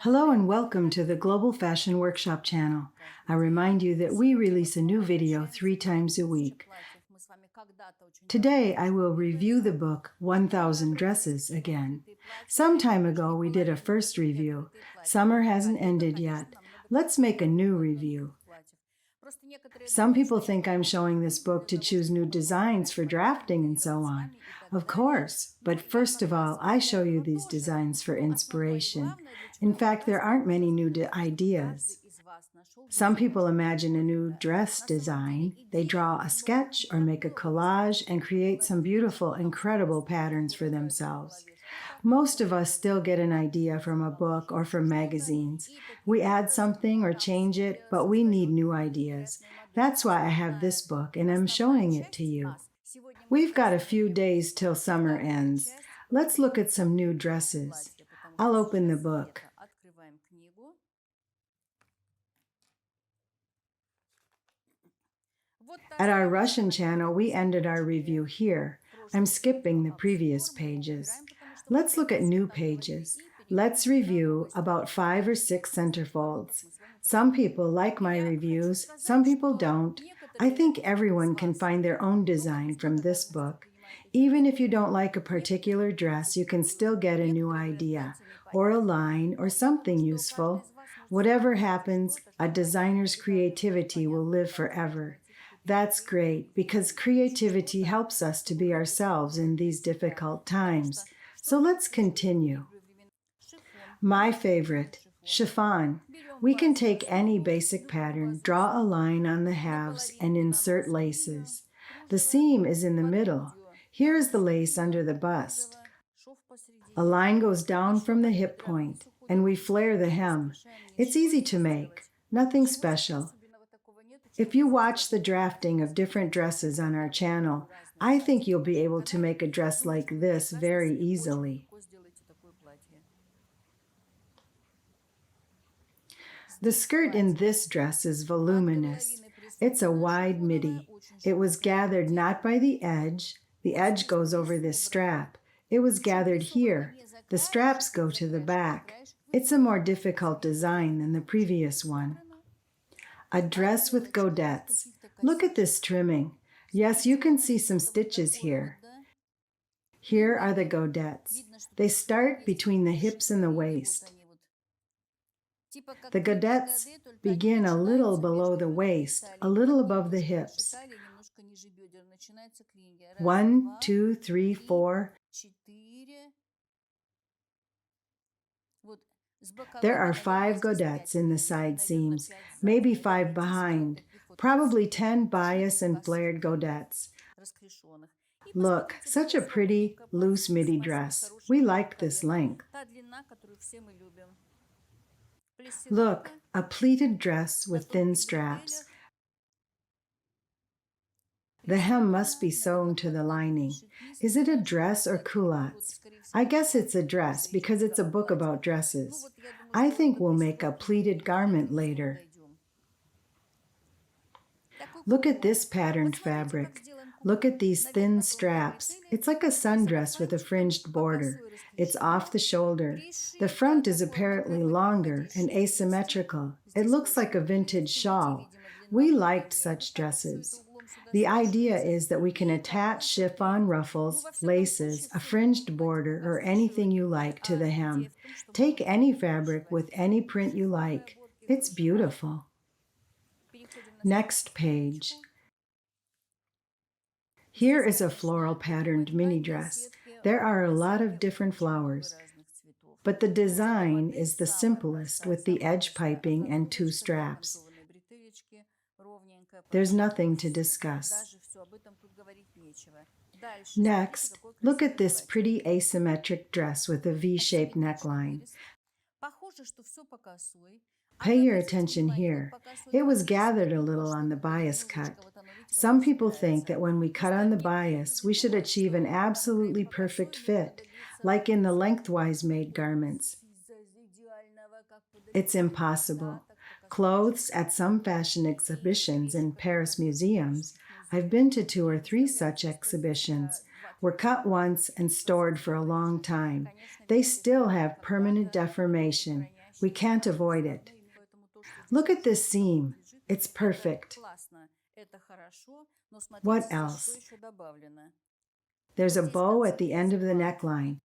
Hello and welcome to the Global Fashion Workshop channel. I remind you that we release a new video 3 times a week. Today I will review the book 1000 Dresses again. Some time ago we did a first review. Summer hasn't ended yet. Let's make a new review. Some people think I'm showing this book to choose new designs for drafting and so on. Of course, but first of all, I show you these designs for inspiration. In fact, there aren't many new ideas. Some people imagine a new dress design. They draw a sketch or make a collage and create some beautiful, incredible patterns for themselves. Most of us still get an idea from a book or from magazines. We add something or change it, but we need new ideas. That's why I have this book and I'm showing it to you. We've got a few days till summer ends. Let's look at some new dresses. I'll open the book. At our Russian channel, we ended our review here. I'm skipping the previous pages. Let's look at new pages. Let's review about 5 or 6 centerfolds. Some people like my reviews, some people don't. I think everyone can find their own design from this book. Even if you don't like a particular dress, you can still get a new idea, or a line, or something useful. Whatever happens, a designer's creativity will live forever. That's great, because creativity helps us to be ourselves in these difficult times. So let's continue. My favorite, chiffon. We can take any basic pattern, draw a line on the halves, and insert laces. The seam is in the middle. Here is the lace under the bust. A line goes down from the hip point, and we flare the hem. It's easy to make, nothing special. If you watch the drafting of different dresses on our channel, I think you'll be able to make a dress like this very easily. The skirt in this dress is voluminous. It's a wide midi. It was gathered not by the edge goes over this strap. It was gathered here. The straps go to the back. It's a more difficult design than the previous one. A dress with godettes. Look at this trimming. Yes, you can see some stitches here. Here are the godettes. They start between the hips and the waist. The godettes begin a little below the waist, a little above the hips. 1, 2, 3, 4. There are 5 godettes in the side seams, maybe 5 behind, probably 10 bias and flared godettes. Look, such a pretty, loose midi dress. We like this length. Look, a pleated dress with thin straps. The hem must be sewn to the lining. Is it a dress or culottes? I guess it's a dress because it's a book about dresses. I think we'll make a pleated garment later. Look at this patterned fabric. Look at these thin straps. It's like a sundress with a fringed border. It's off the shoulder. The front is apparently longer and asymmetrical. It looks like a vintage shawl. We liked such dresses. The idea is that we can attach chiffon ruffles, laces, a fringed border, or anything you like to the hem. Take any fabric with any print you like. It's beautiful. Next page. Here is a floral patterned mini dress. There are a lot of different flowers, but the design is the simplest with the edge piping and 2 straps. There's nothing to discuss. Next, look at this pretty asymmetric dress with a V-shaped neckline. Pay your attention here. It was gathered a little on the bias cut. Some people think that when we cut on the bias, we should achieve an absolutely perfect fit, like in the lengthwise made garments. It's impossible. Clothes at some fashion exhibitions in Paris museums, I've been to 2 or 3 such exhibitions, were cut once and stored for a long time. They still have permanent deformation. We can't avoid it. Look at this seam. It's perfect. What else? There's a bow at the end of the neckline.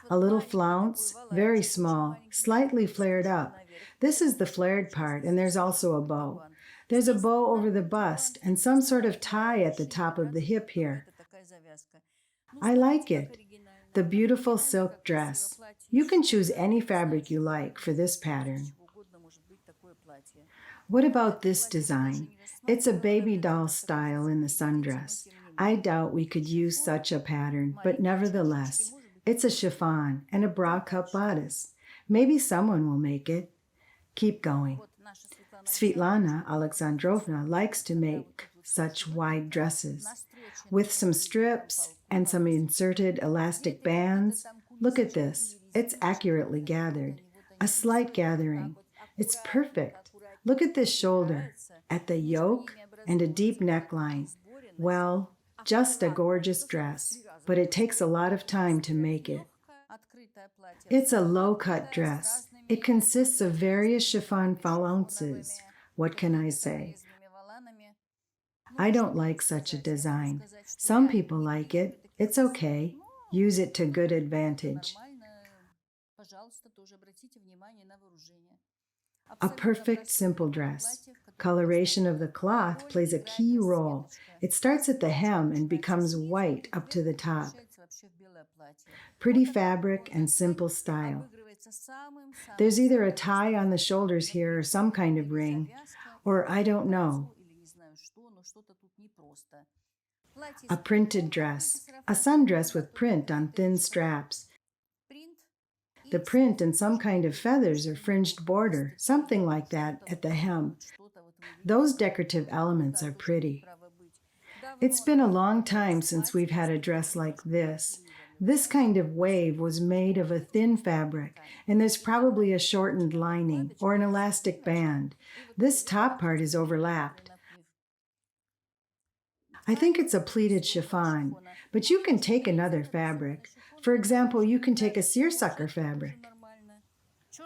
A little flounce, very small, slightly flared up. This is the flared part, and there's also a bow. There's a bow over the bust and some sort of tie at the top of the hip here. I like it. The beautiful silk dress. You can choose any fabric you like for this pattern. What about this design? It's a baby doll style in the sundress. I doubt we could use such a pattern, but nevertheless, it's a chiffon and a bra cup bodice. Maybe someone will make it. Keep going. Svetlana Alexandrovna likes to make such wide dresses with some strips and some inserted elastic bands. Look at this. It's accurately gathered. A slight gathering. It's perfect. Look at this shoulder, at the yoke, and a deep neckline. Well, just a gorgeous dress, but it takes a lot of time to make it. It's a low-cut dress. It consists of various chiffon flounces. What can I say? I don't like such a design. Some people like it. It's okay. Use it to good advantage. A perfect simple dress. Coloration of the cloth plays a key role. It starts at the hem and becomes white up to the top. Pretty fabric and simple style. There's either a tie on the shoulders here or some kind of ring, or I don't know. A printed dress. A sundress with print on thin straps. The print and some kind of feathers or fringed border, something like that at the hem. Those decorative elements are pretty. It's been a long time since we've had a dress like this. This kind of wave was made of a thin fabric, and there's probably a shortened lining or an elastic band. This top part is overlapped. I think it's a pleated chiffon, but you can take another fabric. For example, you can take a seersucker fabric.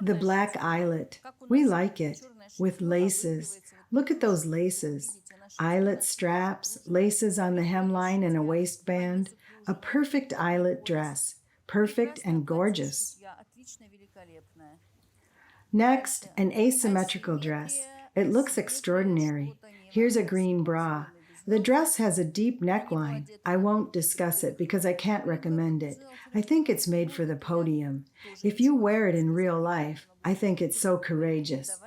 The black eyelet. We like it. With laces. Look at those laces. Eyelet straps, laces on the hemline and a waistband. A perfect eyelet dress. Perfect and gorgeous. Next, an asymmetrical dress. It looks extraordinary. Here's a green bra. The dress has a deep neckline. I won't discuss it because I can't recommend it. I think it's made for the podium. If you wear it in real life, I think it's so courageous.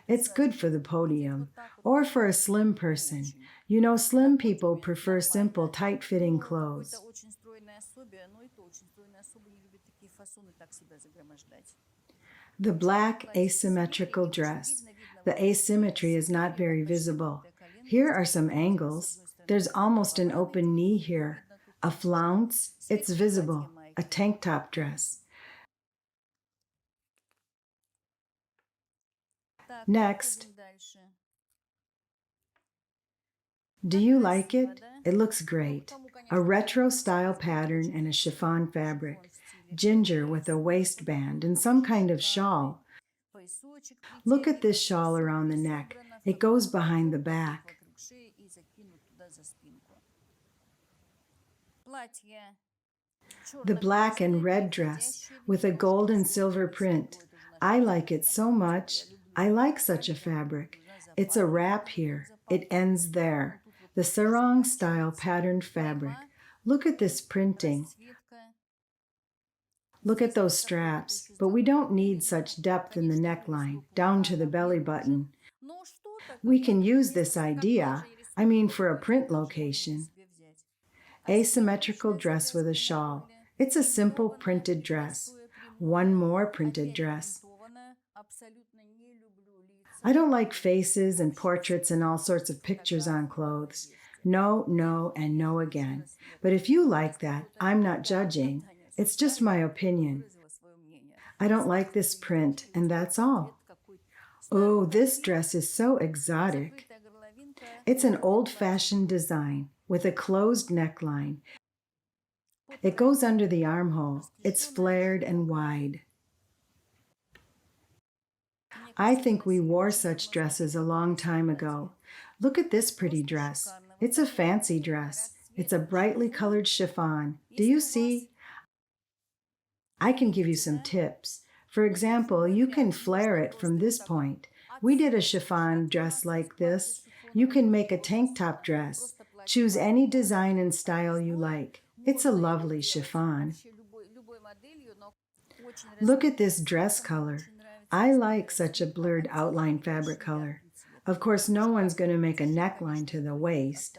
It's good for the podium, or for a slim person. You know, slim people prefer simple, tight-fitting clothes. The black asymmetrical dress. The asymmetry is not very visible. Here are some angles. There's almost an open knee here. A flounce, it's visible. A tank top dress. Next. Do you like it? It looks great. A retro style pattern and a chiffon fabric. Ginger with a waistband and some kind of shawl. Look at this shawl around the neck. It goes behind the back. The black and red dress with a gold and silver print. I like it so much. I like such a fabric. It's a wrap here. It ends there. The sarong style patterned fabric. Look at this printing. Look at those straps, but we don't need such depth in the neckline, down to the belly button. We can use this idea, for a print location. Asymmetrical dress with a shawl. It's a simple printed dress. One more printed dress. I don't like faces and portraits and all sorts of pictures on clothes. No, no, and no again. But if you like that, I'm not judging. It's just my opinion. I don't like this print, and that's all. Oh, this dress is so exotic. It's an old-fashioned design with a closed neckline. It goes under the armhole. It's flared and wide. I think we wore such dresses a long time ago. Look at this pretty dress. It's a fancy dress. It's a brightly colored chiffon. Do you see? I can give you some tips. For example, you can flare it from this point. We did a chiffon dress like this. You can make a tank top dress. Choose any design and style you like. It's a lovely chiffon. Look at this dress color. I like such a blurred outline fabric color. Of course, no one's going to make a neckline to the waist,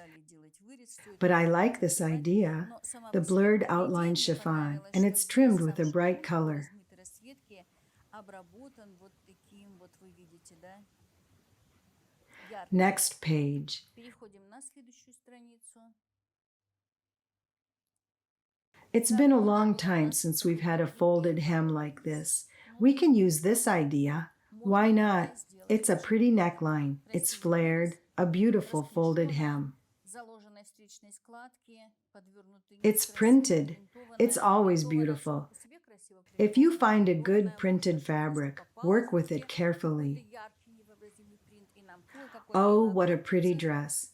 but I like this idea, the blurred outline chiffon, and it's trimmed with a bright color. Next page. It's been a long time since we've had a folded hem like this. We can use this idea. Why not? It's a pretty neckline. It's flared, a beautiful folded hem. It's printed. It's always beautiful. If you find a good printed fabric, work with it carefully. Oh, what a pretty dress.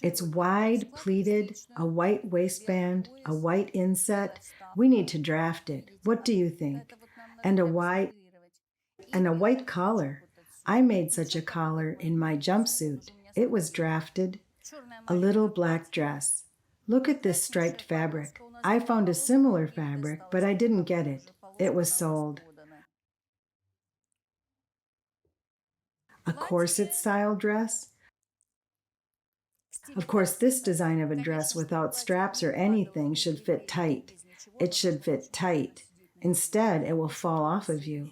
It's wide, pleated, a white waistband, a white inset. We need to draft it. What do you think? And a white collar. I made such a collar in my jumpsuit. It was drafted. A little black dress. Look at this striped fabric. I found a similar fabric, but I didn't get it. It was sold. A corset style dress. Of course, this design of a dress without straps or anything should fit tight. It should fit tight. Instead, it will fall off of you.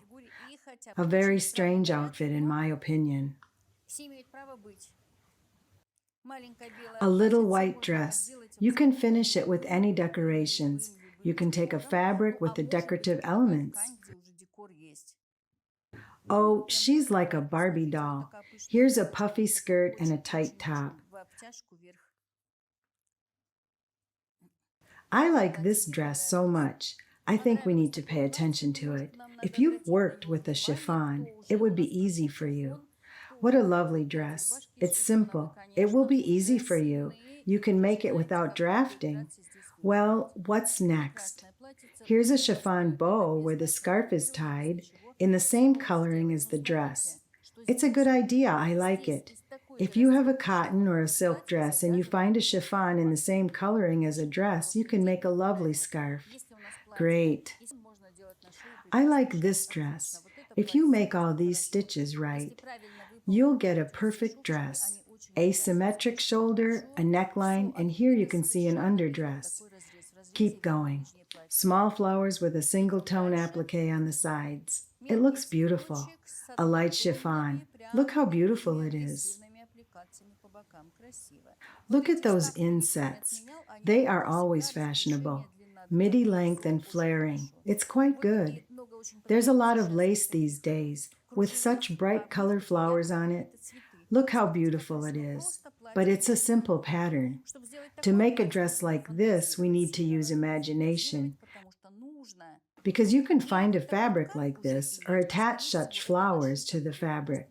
A very strange outfit, in my opinion. A little white dress. You can finish it with any decorations. You can take a fabric with the decorative elements. Oh, she's like a Barbie doll. Here's a puffy skirt and a tight top. I like this dress so much. I think we need to pay attention to it. If you've worked with a chiffon, it would be easy for you. What a lovely dress. It's simple. It will be easy for you. You can make it without drafting. Well, what's next? Here's a chiffon bow where the scarf is tied in the same coloring as the dress. It's a good idea. I like it. If you have a cotton or a silk dress and you find a chiffon in the same coloring as a dress, you can make a lovely scarf. Great. I like this dress. If you make all these stitches right, you'll get a perfect dress. Asymmetric shoulder, a neckline, and here you can see an underdress. Keep going. Small flowers with a single tone applique on the sides. It looks beautiful. A light chiffon. Look how beautiful it is. Look at those insets. They are always fashionable. Midi length and flaring. It's quite good. There's a lot of lace these days with such bright color flowers on it. Look how beautiful it is. But it's a simple pattern. To make a dress like this, we need to use imagination. Because you can find a fabric like this or attach such flowers to the fabric.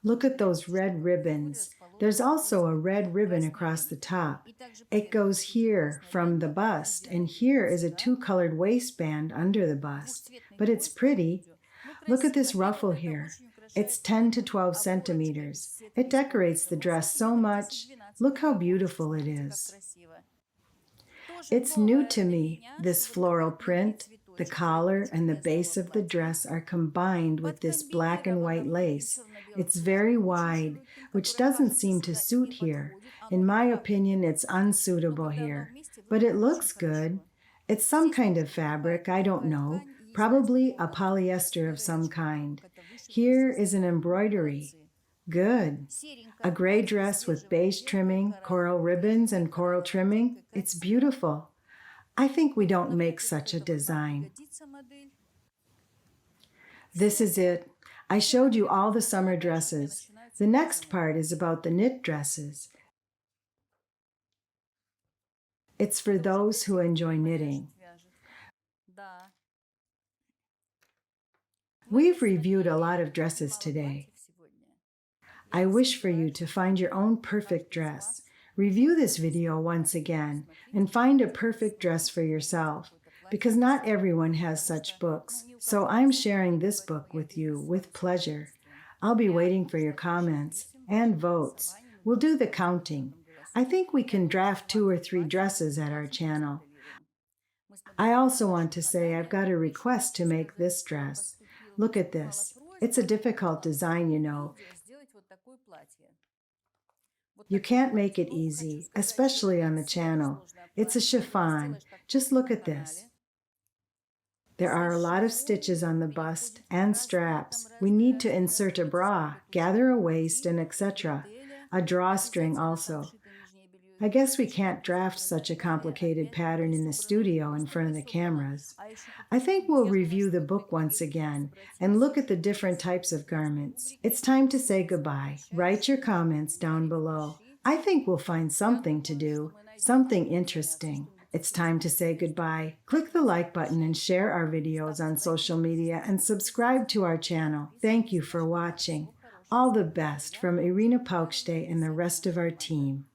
Look at those red ribbons. There's also a red ribbon across the top. It goes here from the bust, and here is a two-colored waistband under the bust. But it's pretty. Look at this ruffle here. It's 10 to 12 centimeters. It decorates the dress so much. Look how beautiful it is. It's new to me, this floral print. The collar and the base of the dress are combined with this black and white lace. It's very wide, which doesn't seem to suit here. In my opinion, it's unsuitable here. But it looks good. It's some kind of fabric, I don't know. Probably a polyester of some kind. Here is an embroidery. Good. A gray dress with beige trimming, coral ribbons, and coral trimming. It's beautiful. I think we don't make such a design. This is it. I showed you all the summer dresses. The next part is about the knit dresses. It's for those who enjoy knitting. We've reviewed a lot of dresses today. I wish for you to find your own perfect dress. Review this video once again and find a perfect dress for yourself, because not everyone has such books, so I'm sharing this book with you with pleasure. I'll be waiting for your comments and votes. We'll do the counting. I think we can draft 2 or 3 dresses at our channel. I also want to say I've got a request to make this dress. Look at this. It's a difficult design, you know. You can't make it easy, especially on the channel. It's a chiffon. Just look at this. There are a lot of stitches on the bust and straps. We need to insert a bra, gather a waist, and etc. A drawstring also. I guess we can't draft such a complicated pattern in the studio in front of the cameras. I think we'll review the book once again and look at the different types of garments. It's time to say goodbye. Write your comments down below. I think we'll find something to do, something interesting. It's time to say goodbye. Click the like button and share our videos on social media and subscribe to our channel. Thank you for watching. All the best from Irina Paukshte and the rest of our team.